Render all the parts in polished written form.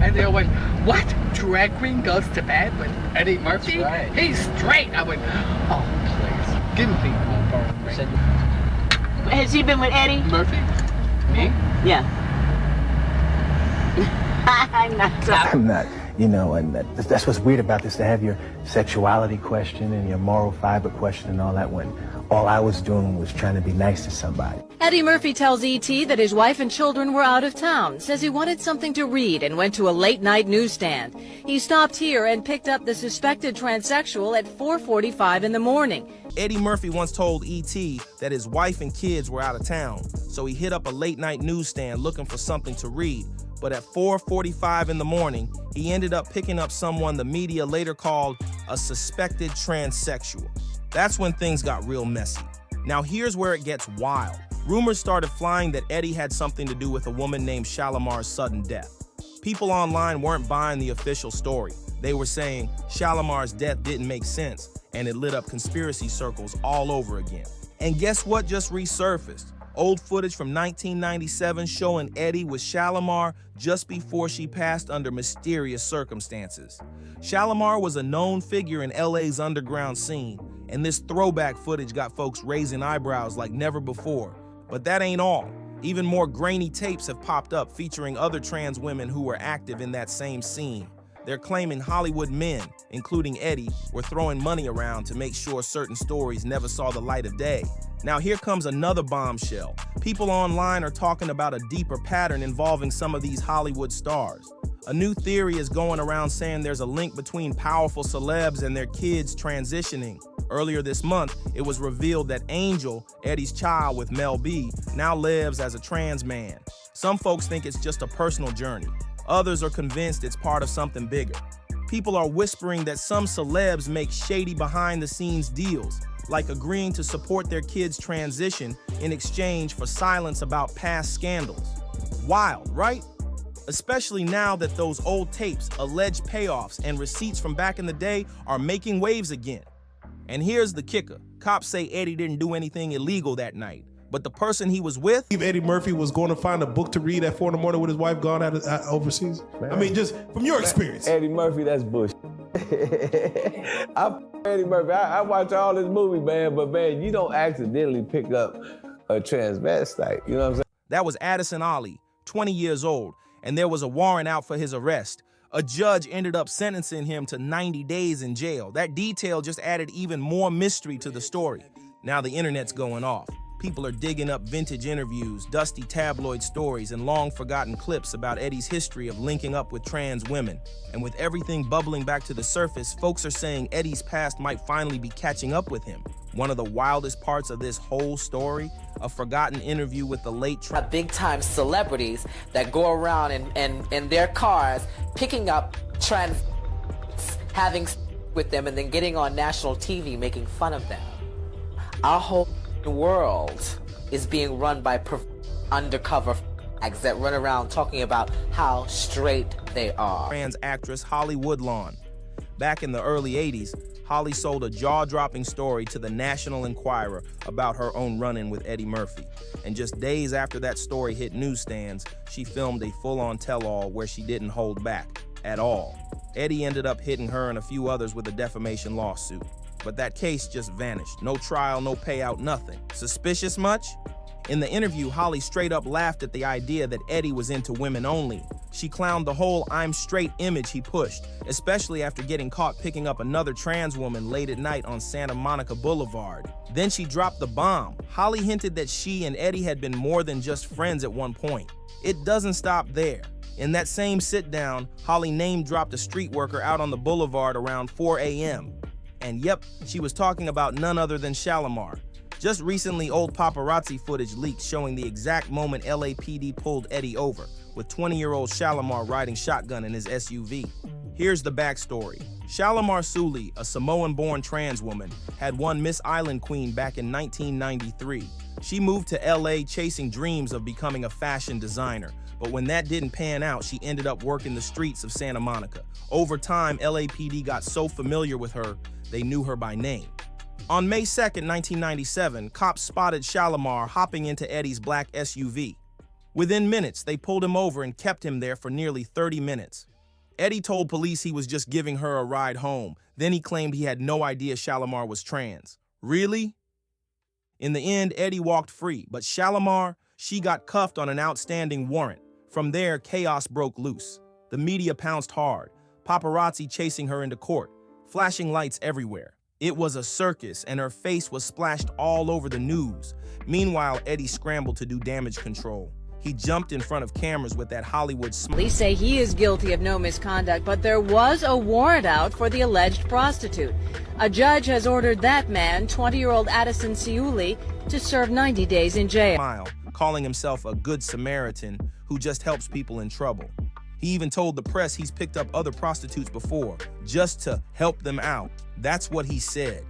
And they went, what? Drag queen goes to bed with Eddie Murphy? That's right. He's straight. I went, oh, please. Give me one for me. Has he been with Eddie? Murphy? Me? Yeah. I'm not sorry. I'm not, you know, and that's what's weird about this, to have your sexuality question and your moral fiber question and all that, when all I was doing was trying to be nice to somebody. Eddie Murphy tells E.T. that his wife and children were out of town, says he wanted something to read and went to a late-night newsstand. He stopped here and picked up the suspected transsexual at 4:45 in the morning. Eddie Murphy once told E.T. that his wife and kids were out of town, so he hit up a late-night newsstand looking for something to read. But at 4:45 in the morning, he ended up picking up someone the media later called a suspected transsexual. That's when things got real messy. Now here's where it gets wild. Rumors started flying that Eddie had something to do with a woman named Shalimar's sudden death. People online weren't buying the official story. They were saying Shalimar's death didn't make sense, and it lit up conspiracy circles all over again. And guess what just resurfaced? Old footage from 1997 showing Eddie with Shalimar just before she passed under mysterious circumstances. Shalimar was a known figure in LA's underground scene, and this throwback footage got folks raising eyebrows like never before. But that ain't all. Even more grainy tapes have popped up featuring other trans women who were active in that same scene. They're claiming Hollywood men, including Eddie, were throwing money around to make sure certain stories never saw the light of day. Now here comes another bombshell. People online are talking about a deeper pattern involving some of these Hollywood stars. A new theory is going around saying there's a link between powerful celebs and their kids transitioning. Earlier this month, it was revealed that Angel, Eddie's child with Mel B, now lives as a trans man. Some folks think it's just a personal journey. Others are convinced it's part of something bigger. People are whispering that some celebs make shady behind-the-scenes deals, like agreeing to support their kids' transition in exchange for silence about past scandals. Wild, right? Especially now that those old tapes, alleged payoffs, and receipts from back in the day are making waves again. And here's the kicker. Cops say Eddie didn't do anything illegal that night, but the person he was with... Eddie Murphy was going to find a book to read at 4 in the morning with his wife gone out overseas? Man. I mean, just from your experience. Eddie Murphy, that's bullshit. I'm Eddie Murphy. I watch all this movie, man, but man, you don't accidentally pick up a transvestite, you know what I'm saying? That was Addison Ali, 20 years old, and there was a warrant out for his arrest. A judge ended up sentencing him to 90 days in jail. That detail just added even more mystery to the story. Now the internet's going off. People are digging up vintage interviews, dusty tabloid stories, and long-forgotten clips about Eddie's history of linking up with trans women. And with everything bubbling back to the surface, folks are saying Eddie's past might finally be catching up with him. One of the wildest parts of this whole story, a forgotten interview with the late big-time celebrities that go around in their cars picking up trans, having with them, and then getting on national TV making fun of them. Our whole world is being run by undercover that run around talking about how straight they are. Trans actress Holly Woodlawn. Back in the early 80s, Holly sold a jaw-dropping story to the National Enquirer about her own run-in with Eddie Murphy. And just days after that story hit newsstands, she filmed a full-on tell-all where she didn't hold back at all. Eddie ended up hitting her and a few others with a defamation lawsuit. But that case just vanished. No trial, no payout, nothing. Suspicious much? In the interview, Holly straight up laughed at the idea that Eddie was into women only. She clowned the whole "I'm straight" image he pushed, especially after getting caught picking up another trans woman late at night on Santa Monica Boulevard. Then she dropped the bomb. Holly hinted that she and Eddie had been more than just friends at one point. It doesn't stop there. In that same sit-down, Holly name-dropped a street worker out on the boulevard around 4 a.m. And yep, she was talking about none other than Shalimar. Just recently, old paparazzi footage leaked showing the exact moment LAPD pulled Eddie over, with 20-year-old Shalimar riding shotgun in his SUV. Here's the backstory. Shalimar Suli, a Samoan-born trans woman, had won Miss Island Queen back in 1993. She moved to LA chasing dreams of becoming a fashion designer, but when that didn't pan out, she ended up working the streets of Santa Monica. Over time, LAPD got so familiar with her, they knew her by name. On May 2nd, 1997, cops spotted Shalimar hopping into Eddie's black SUV. Within minutes, they pulled him over and kept him there for nearly 30 minutes. Eddie told police he was just giving her a ride home. Then he claimed he had no idea Shalimar was trans. Really? In the end, Eddie walked free, but Shalimar, she got cuffed on an outstanding warrant. From there, chaos broke loose. The media pounced hard, paparazzi chasing her into court, flashing lights everywhere. It was a circus, and her face was splashed all over the news. Meanwhile, Eddie scrambled to do damage control. He jumped in front of cameras with that Hollywood smile. Police say he is guilty of no misconduct, but there was a warrant out for the alleged prostitute. A judge has ordered that man, 20-year-old Addison Ciuli, to serve 90 days in jail. Calling himself a good Samaritan who just helps people in trouble. He even told the press he's picked up other prostitutes before, just to help them out. That's what he said.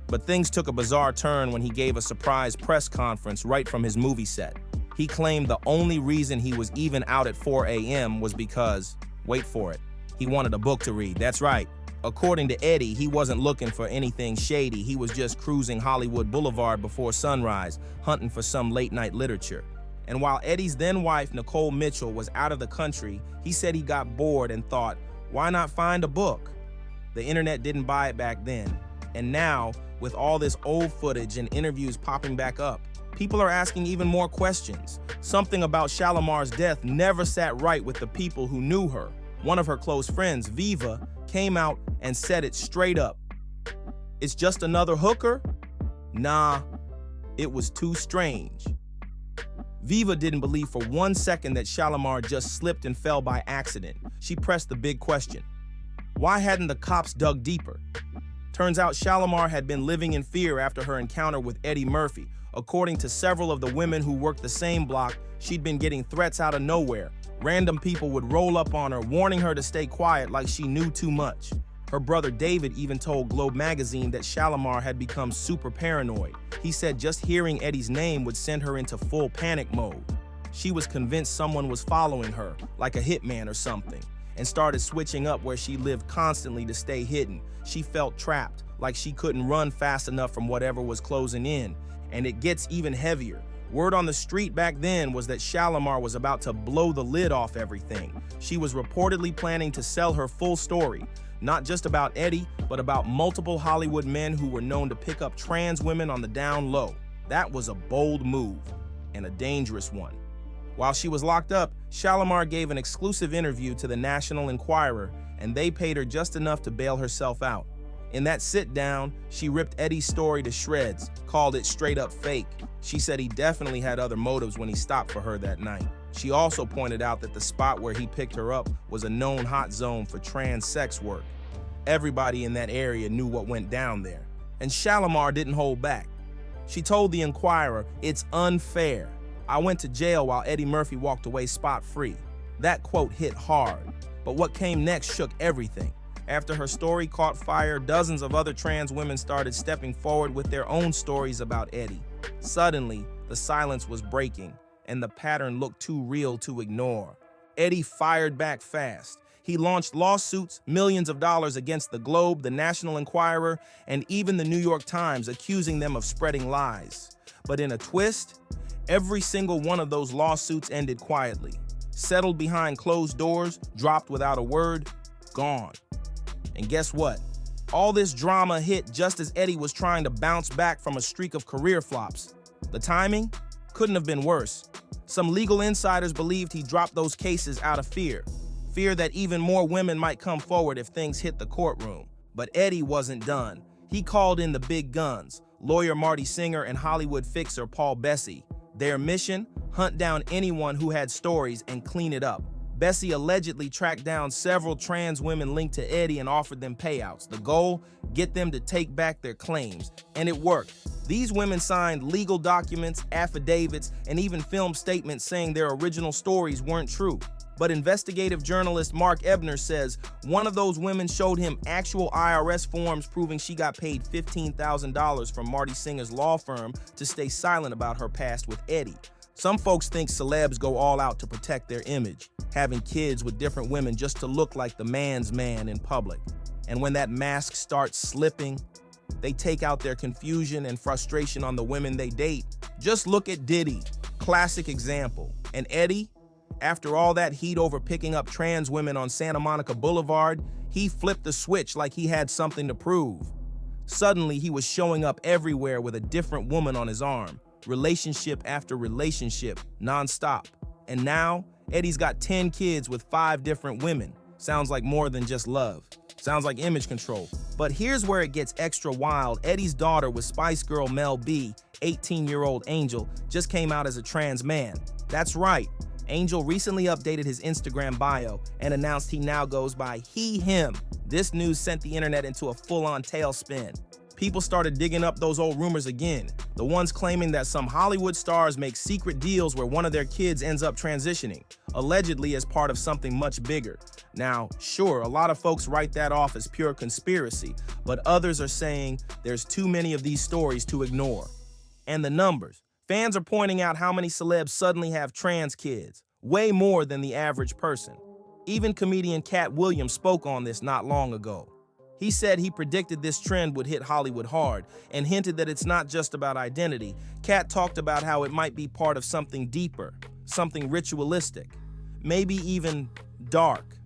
But things took a bizarre turn when he gave a surprise press conference right from his movie set. He claimed the only reason he was even out at 4 a.m. was because, wait for it, he wanted a book to read. That's right. According to Eddie, he wasn't looking for anything shady. He was just cruising Hollywood Boulevard before sunrise, hunting for some late-night literature. And while Eddie's then-wife, Nicole Mitchell, was out of the country, he said he got bored and thought, why not find a book? The internet didn't buy it back then. And now, with all this old footage and interviews popping back up, people are asking even more questions. Something about Shalimar's death never sat right with the people who knew her. One of her close friends, Viva, came out and said it straight up. It's just another hooker? Nah, it was too strange. Viva didn't believe for 1 second that Shalimar just slipped and fell by accident. She pressed the big question. Why hadn't the cops dug deeper? Turns out Shalimar had been living in fear after her encounter with Eddie Murphy. According to several of the women who worked the same block, she'd been getting threats out of nowhere. Random people would roll up on her, warning her to stay quiet like she knew too much. Her brother David even told Globe magazine that Shalimar had become super paranoid. He said just hearing Eddie's name would send her into full panic mode. She was convinced someone was following her, like a hitman or something, and started switching up where she lived constantly to stay hidden. She felt trapped, like she couldn't run fast enough from whatever was closing in. And it gets even heavier. Word on the street back then was that Shalimar was about to blow the lid off everything. She was reportedly planning to sell her full story, not just about Eddie, but about multiple Hollywood men who were known to pick up trans women on the down low. That was a bold move, and a dangerous one. While she was locked up, Shalimar gave an exclusive interview to the National Enquirer, and they paid her just enough to bail herself out. In that sit-down, she ripped Eddie's story to shreds, called it straight up fake. She said he definitely had other motives when he stopped for her that night. She also pointed out that the spot where he picked her up was a known hot zone for trans sex work. Everybody in that area knew what went down there, and Shalimar didn't hold back. She told the Enquirer, "It's unfair. I went to jail while Eddie Murphy walked away spot-free." That quote hit hard, but what came next shook everything. After her story caught fire, dozens of other trans women started stepping forward with their own stories about Eddie. Suddenly, the silence was breaking, and the pattern looked too real to ignore. Eddie fired back fast. He launched lawsuits, millions of dollars against the Globe, the National Enquirer, and even the New York Times, accusing them of spreading lies. But in a twist, every single one of those lawsuits ended quietly, settled behind closed doors, dropped without a word, gone. And guess what? All this drama hit just as Eddie was trying to bounce back from a streak of career flops. The timing couldn't have been worse. Some legal insiders believed he dropped those cases out of fear that even more women might come forward if things hit the courtroom. But Eddie wasn't done. He called in the big guns, lawyer Marty Singer and Hollywood fixer Paul Bessie. Their mission? Hunt down anyone who had stories and clean it up. Bessie allegedly tracked down several trans women linked to Eddie and offered them payouts. The goal? Get them to take back their claims. And it worked. These women signed legal documents, affidavits, and even filmed statements saying their original stories weren't true. But investigative journalist Mark Ebner says one of those women showed him actual IRS forms proving she got paid $15,000 from Marty Singer's law firm to stay silent about her past with Eddie. Some folks think celebs go all out to protect their image, having kids with different women just to look like the man's man in public. And when that mask starts slipping, they take out their confusion and frustration on the women they date. Just look at Diddy, classic example. And Eddie? After all that heat over picking up trans women on Santa Monica Boulevard, he flipped the switch like he had something to prove. Suddenly, he was showing up everywhere with a different woman on his arm, relationship after relationship, nonstop. And now, Eddie's got 10 kids with 5 different women. Sounds like more than just love. Sounds like image control. But here's where it gets extra wild. Eddie's daughter with Spice Girl Mel B, 18-year-old Angel, just came out as a trans man. That's right. Angel recently updated his Instagram bio and announced he now goes by he, him. This news sent the internet into a full-on tailspin. People started digging up those old rumors again, the ones claiming that some Hollywood stars make secret deals where one of their kids ends up transitioning, allegedly as part of something much bigger. Now, sure, a lot of folks write that off as pure conspiracy, but others are saying there's too many of these stories to ignore. And the numbers. Fans are pointing out how many celebs suddenly have trans kids, way more than the average person. Even comedian Cat Williams spoke on this not long ago. He said he predicted this trend would hit Hollywood hard and hinted that it's not just about identity. Cat talked about how it might be part of something deeper, something ritualistic, maybe even dark.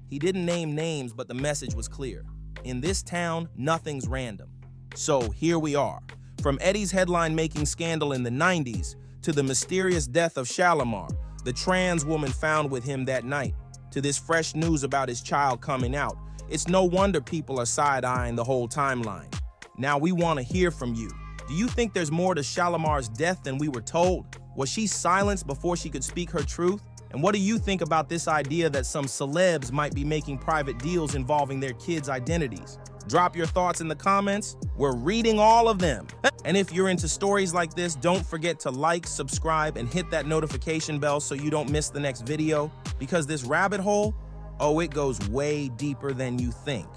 He didn't name names, but the message was clear. In this town, nothing's random. So here we are. From Eddie's headline-making scandal in the 90s to the mysterious death of Shalimar, the trans woman found with him that night, to this fresh news about his child coming out, it's no wonder people are side-eyeing the whole timeline. Now we want to hear from you. Do you think there's more to Shalimar's death than we were told? Was she silenced before she could speak her truth? And what do you think about this idea that some celebs might be making private deals involving their kids' identities? Drop your thoughts in the comments. We're reading all of them. And if you're into stories like this, don't forget to like, subscribe, and hit that notification bell so you don't miss the next video. Because this rabbit hole, oh, it goes way deeper than you think.